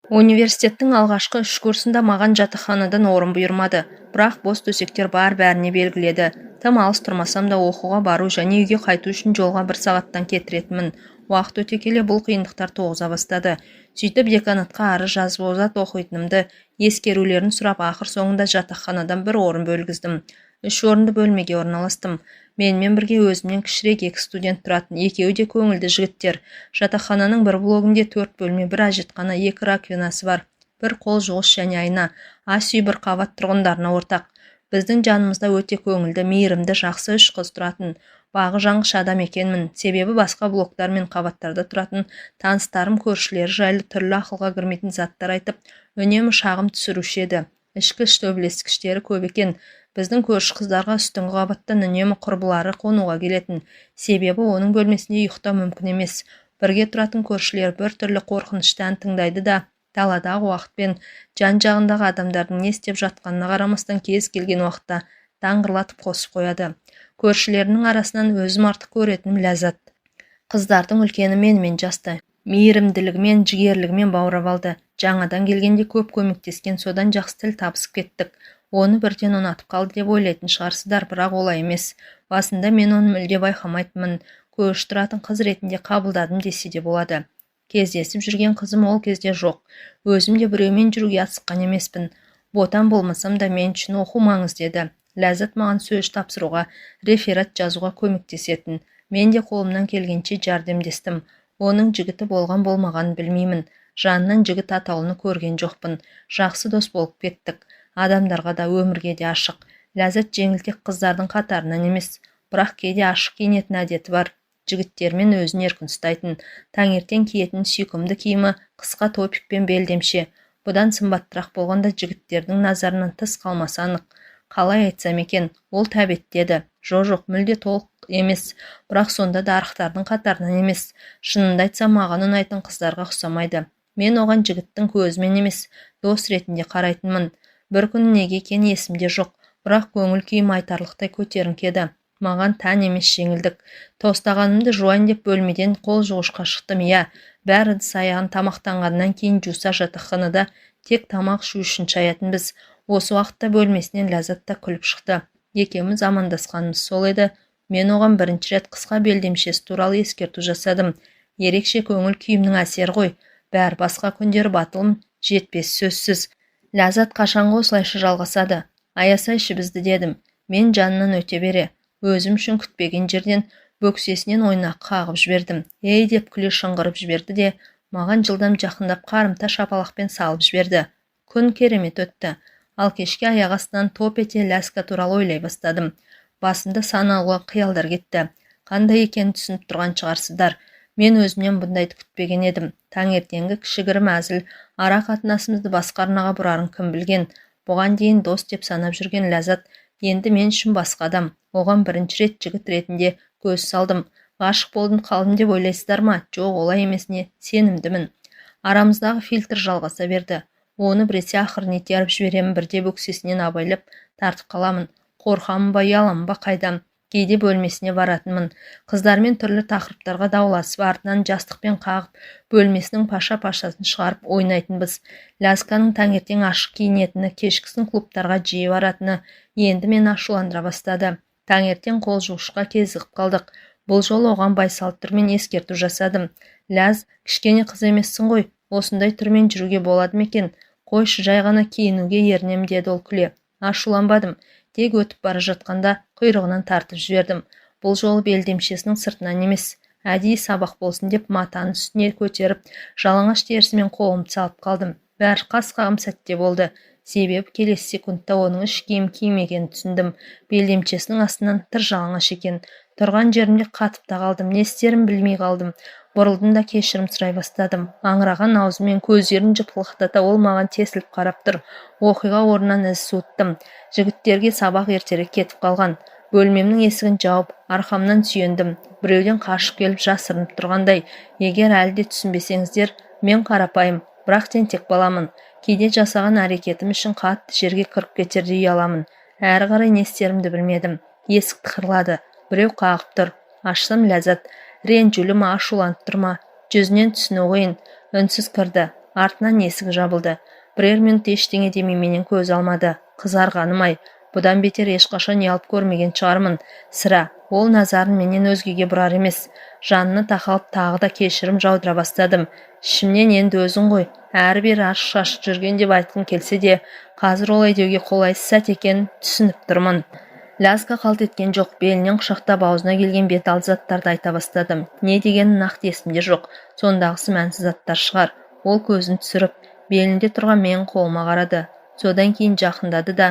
Университеттің алғашқы 3 курсында маған жатақханадан орын бұйырмады, бірақ бос төсектер бар бәріне белгіледі. Тым алыс тұрмасам да оқуға бару және үйге қайту үшін жолға 1 сағаттан кетіретінмін. Уақыт өте келе бұл қиындықтар туғыза бастады. Сөйтіп деканатқа арыз жазып озат оқитынымды ескерулерін сұрап, ақыр соңында жатақханадан 1 орын бөлгіздім. 3 орынды бөлмеге орналастым. Менімен бірге өзімнен кішірек 2 студент тұратын, екеуі де көңілді жігіттер. Жатақхананың бір блогінде 4 бөлме, 1 әжетхана, 2 раковинасы бар, 1 қол жуғыш және айна. Ас үй 1 қабат тұрғындарына ортақ. Біздің жанымызда өте көңілді, мейірімді, жақсы 3 қыз тұратын. Бағы жанғыш адам екенмін. Себебі басқа блоктар мен қабаттарда тұратын таныстарым көршілері жайлы түрлі ақылға кірмейтін заттар айтып, үнемі шағым түсіруші еді. Ішкі төбелескіштері көп екен. Біздің көрші қыздарға үстіңгі қабаттан үнемі құрбылары қонуға келетін. Себебі оның бөлмесінде ұйықтау мүмкін емес. Бірге тұратын көршілер бір түрлі қорқынышты ән тыңдайды да, даладағы уақытпен жан-жағындағы адамдардың не істеп жатқанына қарамастан кез келген уақытта даңғырлатып қосып қояды. Көршілерінің арасынан өзім артық көретінім ләззат. Қыздардың үлкені менімен жасты. Мейірімділігімен, жігерлігімен баурап алды. Жаңадан келгенде көп көмектескен, содан жақсы тіл табысып кеттік. Оны бірден ұнатып қалды деп ойлайтын шығарсыздар, бірақ олай емес. Басында мен оны мүлде байқамайтынмын. Көрші тұратын қыз ретінде қабылдадым десе де болады. Кездесіп жүрген қызым ол кезде жоқ. Өзім де біреумен жүруге асыққан емеспін. Ботан болмасам да мен үшін оқу маңызды еді. Ләззат маған сөз тапсыруға, реферат жазуға көмектесетін. Мен де қолымнан келгенше жәрдемдестім. Оның жігіті болған болмағанын білмеймін. Жанынан жігіт атаулыны көрген жоқпын. Жақсы дос болып кеттік. Адамдарға да өмірге де ашық. Ләззат жеңілтек қыздардың қатарынан емес, бірақ кейде ашық киінетін әдеті бар. Жігіттермен өзін еркін ұстайтын. Таңертең киетін сүйкімді киімі қысқа топик пен белдемше. Бұдан сымбаттырақ болғанда жігіттердің назарынан тыс қалмасы анық. Қалай айтсам екен, ол тәбеттеді. Жоқ, мүлде толық емес, бірақ сонда да арықтардың қатарынан емес. Шынымды айтсам, маған ұнайтын қыздарға ұқсамайды. Мен оған жігіттің көзімен емес, дос ретінде қарайтынмын. Бір күні неге екені есімде жоқ, бірақ көңіл күйім айтарлықтай көтеріңкеді. Маған тән емес жеңілдік. Тостағанымды жуайын деп бөлмеден қол жуғышқа шықтым. Бәрі аяғын тамақтанғаннан кейін жуса жатақханада тек тамақ ішу үшін шаятынбыз. Осы уақытта бөлмесінен Ләззат та күліп шықты. Екеуміз амандасқанымыз сол еді. Мен оған бірінші рет қысқа белдемшесі туралы ескерту жасадым. Ерекше көңіл күйімнің әсері ғой. Бәрі басқа күндері батылым жетпес сөзсіз. Ләззат қашанғы осылайша жалғасады? Аясайшы бізді дедім. Мен жанынан өте бере. Өзім үшін күтпеген жерден бөксесінен ойнақ қағып жібердім. Ей деп күле шыңғырып жіберді де, маған жылдам жақындап қарымта шапалақпен салып жіберді. Күн керемет өтті. Ал кешке аяқ астынан топ ете Ляска туралы ойлай бастадым. Басымда сан алуан қиялдар кетті. Қандай екенін түсініп тұрған шығарсыздар. Мен өзімнен бұндайды күтпеген едім. Таңертеңгі кішігірім әзіл ара қатынасымызды басқа арнаға бұрарын кім білген. Бұған дейін дос деп санап жүрген Ләззат енді мен үшін басқа адам. Оған бірінші рет жігіт ретінде көз салдым. Ғашық болдым қалдым деп ойлайсыздар ма? Жоқ, олай емесіне сенімдімін. Арамыздағы фильтр жалғаса берді. Оны біресе ақырын итеріп жіберемін, бірде бөксесінен абайлап тартып қаламын. Қорқамын ба, ұяламын ба, қайдам. Кейде бөлмесіне баратынмын. Қыздармен түрлі тақырыптарға дауласып, артынан жастықпен қағып, бөлмесінің паша-пашасын шығарып ойнайтынбыз. Лясканың таңертең ашық киінетіні, кешкісін клубтарға жиі баратыны енді мен ашуландыра бастады. Таңертең қол жуғышқа кезігіп қалдық. Бұл жолы оған байсалды түрмен ескерту жасадым. Ләз, кішкене қыз емессің ғой, осындай түрмен жүруге болады ма екен? Қойшы, жай ғана киінуге ерінем деді ол күле. Ашуланбадым. Тек өтіп бара жатқанда құйрығынан тартып жібердім. Бұл жолы белдемшесінің сыртынан емес, әдейі сабақ болсын деп матаны үстіне көтеріп, жалаңаш терісімен қолымды салып қалдым. Бәрі қас қағым сәтте болды. Себебі келесі секундта оның іш киім кимегенін түсіндім. Белдемшесінің астынан тыр жалаңаш екен. Тұрған жерімде қатып та қалдым. Не істерін білмей қалдым. Бұрылдым да кешірім сұрай бастадым. Аңыраған аузымен көздерін жыпылықтата ол маған тесіліп қарап тұр. Оқиға орнынан із суыттым. Жігіттерге сабақ ертерек кетіп қалған. Бөлмемнің есігін жауып, арқамнан сүйендім. Біреуден қашып келіп жасырынып тұрғандай. Егер әлі де түсінбесеңіздер, мен қарапайым, бірақ тентек баламын. Кейде жасаған әрекетім үшін қатты жерге кіріп кетерде ұяламын. Әрі қарай не істерімді білмедім. Есік тықырлады. Біреу қағып тұр. Ашсам Ләззат. Ренжулі ма, ашуланып тұр ма? Жүзінен түсіну қиын. Үнсіз кірді. Артынан есік жабылды. Бірер минут ештеңе демей менен көз алмады. Қызарғаным-ай, бұдан бетер ешқашан ұялып көрмеген шығармын. Сірә, ол назарын менен өзгеге бұрар емес. Жанына тақалып тағы да кешірім жаудыра бастадым. Ішімнен енді өзің ғой, әрі-бері ашық-шашық жүрген деп айтқым келсе де, қазір олай деуге қолайсыз сәт екенін түсініп тұрмын. Лязга қалт еткен жоқ, белінен құшақтап аузына келген бет алды заттарды айта бастадым. Не дегенін нақты есімде жоқ, сондағысы мәнсіз заттар шығар. Ол көзін түсіріп, белінде тұрған менің қолыма қарады. Содан кейін жақындады да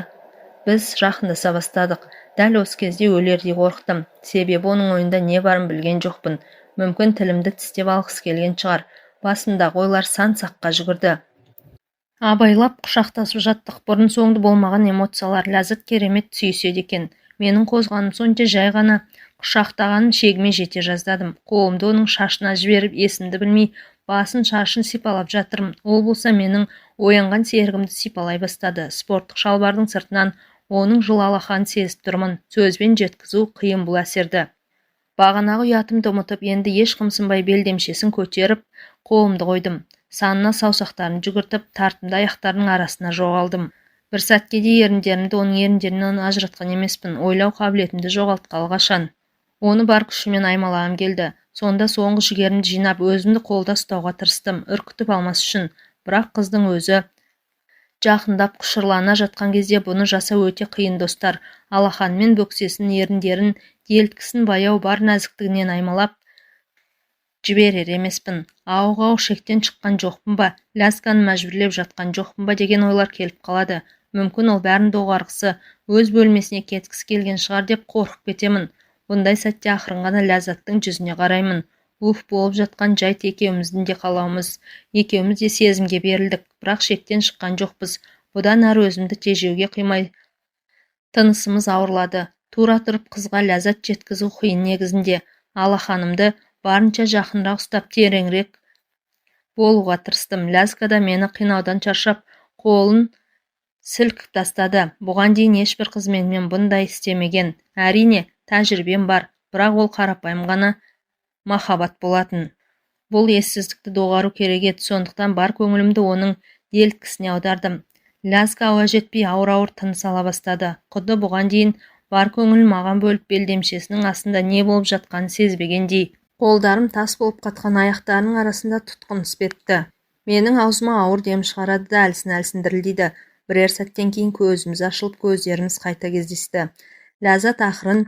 біз жақындаса бастадық. Дәл осы кезде өлердей қорықтым. Себебі оның ойында не барын білген жоқпын. Мүмкін тілімді тістеп алғысы келген шығар. Басымдағы ойлар сан-саққа жүгірді. Абайлап құшақтасып жаттық. Бұрын соңды болмаған эмоциялар, ләззат керемет сүйіседі екен. Менің қозғаным сонша жай ғана құшақтағанын шегіме жете жаздадым. Қолымды оның шашына жіберіп, есімді білмей, басын шашын сипалап жатырмын. Ол болса менің оянған серігімді сипалай бастады. Спорттық шалбардың сыртынан оның жыл алақанын сезіп тұрмын. Сөзбен жеткізу қиын бұл әсерді. Бағанағы ұятымды ұмытып, енді еш қымсынбай белдемшесін көтеріп, қолымды қойдым. Санына саусақтарын жүгіртіп, тартымды аяқтарының арасына жоғалдым. Бір сәтке де еріндерімді оның еріндерінен ажыратқан емеспін. Ойлау қабілетімді жоғалтқалы қашан. Оны бар күшімен аймалағым келді. Сонда соңғы жігерімді жинап, өзімді қолда ұстауға тырыстым, үркітіп алмас үшін. Бірақ қыздың өзі жақындап құшырлана жатқан кезде бұны жасау өте қиын, достар. Алақанымен бөксесін, еріндерін, делткісін баяу бар нәзіктігінен аймалап жіберер емеспін. Ау-ау шектен шыққан жоқпын ба, Лязганы мәжбүрлеп жатқан жоқпын ба деген ойлар келіп қалады. Мүмкін ол бәрін доғарғысы, өз бөлмесіне кеткісі келген шығар деп қорқып кетемін. Бұндай сәтте ақырын ғана Ләззаттың жүзіне қараймын. Болып жатқан жайт екеуміздің де қалауымыз. Екеуміз де сезімге берілдік, бірақ шектен шыққан жоқпыз. Бұдан әрі өзімді тежеуге қимай, тынысымыз ауырлады. Тура тұрып қызға ләззат жеткізу қиын негізінде. Алақанымды барынша жақынырақ ұстап тереңірек болуға тырыстым. Лязга да мені қинаудан шаршап, қолын сілкіп тастады. Бұған дейін ешбір қыз менімен бұндай істемеген. Әрине, тәжірибем бар, бірақ ол қарапайым ғана махаббат болатын. Бұл ессіздікті доғару керек еді, сондықтан бар көңілімді оның делткісіне аудардым. Лязга ауа жетпей ауыр-ауыр тыныс ала бастады. Құдды бұған дейін бар көңілін маған бөліп, белдемшесінің астында не болып жатқанын сезбегендей. Қолдарым тас болып қатқан аяқтарының арасында тұтқын іспетті. Менің аузыма ауыр дем шығарады да әлсін-әлсін дірілдейді. Бірер сәттен кейін көзіміз ашылып, көздеріміз қайта кездесті. Ләззат ақырын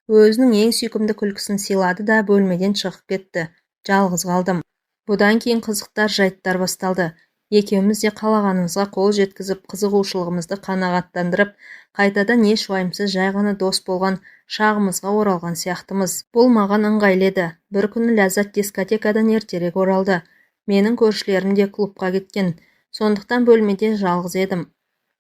өзінің ең сүйкімді күлкісін сыйлады да бөлмеден шығып кетті. Жалғыз қалдым. Бұдан кейін қызықтар жайттар басталды. Екеуміз де қалағанымызға қол жеткізіп, қызығушылығымызды қанағаттандырып, қайтадан еш уайымсыз жай ғана дос болған шағымызға оралған сияқтымыз. Бұл маған ыңғайлы еді. Бір күні Ләззат дискотекадан ертерек оралды. Менің көршілерім де клубқа кеткен. Сондықтан бөлмеде жалғыз едім.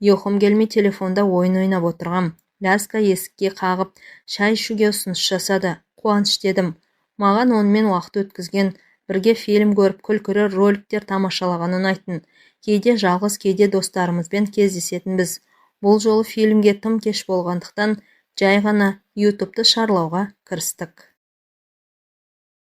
Ұйқым келмей телефонда ойын ойнап отырғам. Лязга есікке қағып, шай ішуге ұсыныс жасады. Қуаныш дедім. Маған онымен уақыт өткізген, бірге фильм көріп, күлкілі роликтер тамашалаған ұнайтын. Кейде жалғыз, кейде достарымызбен кездесетінбіз. Бұл жолы фильмге тым кеш болғандықтан жай ғана YouTube'ты шарлауға кірістік.